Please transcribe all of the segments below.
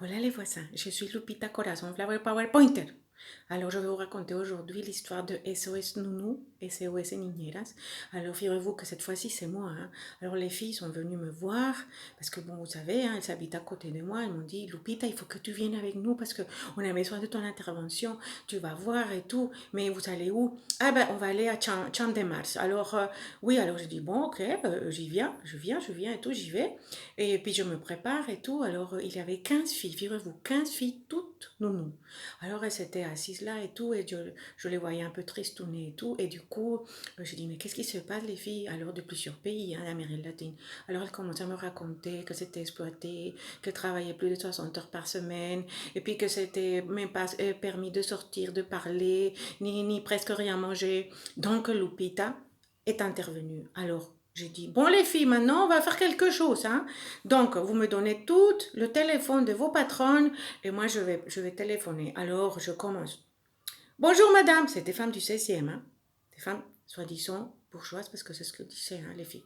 Hola les voisins, je suis Lupita Corazon Flower PowerPointer. Alors je vais vous raconter aujourd'hui l'histoire de SOS Nounou et SOS Niñeras. Alors figurez-vous que cette fois-ci c'est moi. Alors les filles sont venues me voir parce que bon vous savez, elles habitent à côté de moi. Elles m'ont dit Lupita il faut que tu viennes avec nous parce qu'on a besoin de ton intervention. Tu vas voir et tout. Mais vous allez où? Ah ben on va aller à Champ de Mars. Alors oui alors j'ai dit bon ok j'y viens, je viens et tout j'y vais. Et puis je me prépare et tout. Alors il y avait 15 filles, figurez-vous, 15 filles toutes nounous. Alors elles s'étaient assises là et tout, et je les voyais un peu tristounées et tout. Et du coup, j'ai dit, mais qu'est-ce qui se passe les filles? Alors de plusieurs pays, d'Amérique latine. Alors elles commençaient à me raconter que c'était exploité, qu'elles travaillaient plus de 60 heures par semaine, et puis que c'était même pas permis de sortir, de parler, ni presque rien manger. Donc Lupita est intervenue. Alors j'ai dit, bon les filles, maintenant on va faire quelque chose. Donc vous me donnez tout le téléphone de vos patronnes et moi je vais téléphoner. Alors je commence. Bonjour madame, c'est des femmes du 16e. Des femmes soi-disant bourgeoises parce que c'est ce que disaient les filles.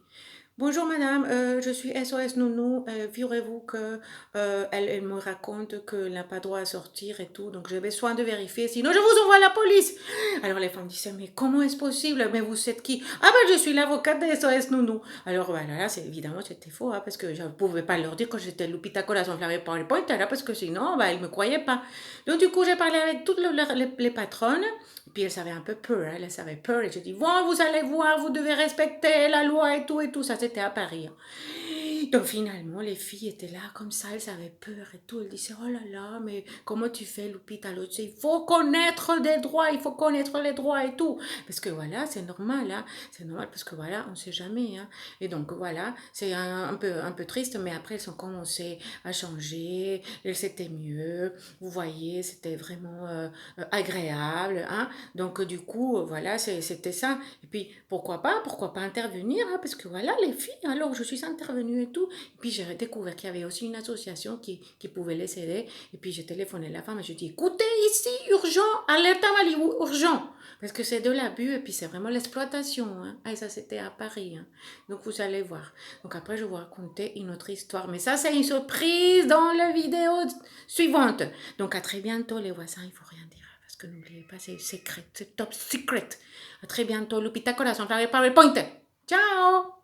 Bonjour madame, je suis SOS Nounou. Figurez-vous que elle me raconte qu'elle n'a pas droit à sortir et tout, donc j'ai besoin de vérifier, sinon je vous envoie à la police. Alors les femmes disaient, mais comment est-ce possible? Mais vous êtes qui? Ah ben je suis l'avocate de SOS Nounou. Alors voilà, là, évidemment c'était faux, parce que je ne pouvais pas leur dire que j'étais Lupita Corazon Flower PowerPoint, parce que sinon ils ne me croyaient pas. Donc du coup j'ai parlé avec toutes les patronnes. Puis elle avait un peu peur, elle avait peur, et je dis, bon, vous allez voir, vous devez respecter la loi et tout, ça c'était à Paris. Donc finalement, les filles étaient là comme ça, elles avaient peur et tout, elles disaient, oh là là, mais comment tu fais, Lupita? L'autre, il faut connaître des droits, il faut connaître les droits et tout. Parce que voilà, c'est normal, c'est normal, parce que voilà, on ne sait jamais. Et donc voilà, c'est un peu triste, mais après, elles ont commencé à changer, c'était mieux, vous voyez, c'était vraiment agréable. Donc du coup, voilà, c'était ça. Et puis pourquoi pas intervenir, parce que voilà, les filles, alors je suis intervenue et tout. Et puis j'ai découvert qu'il y avait aussi une association qui pouvait les aider. Et puis j'ai téléphoné à la femme et je dis, écoutez, ici, urgent, alerte à Malibu, urgent. Parce que c'est de l'abus et puis c'est vraiment l'exploitation. Et ça, c'était à Paris. Donc vous allez voir. Donc après, je vais vous raconter une autre histoire. Mais ça, c'est une surprise dans la vidéo suivante. Donc à très bientôt, les voisins, il ne faut rien dire. Parce que n'oubliez pas, c'est secret, c'est top secret. À très bientôt, Lupita Corazon, PowerPoint. Ciao!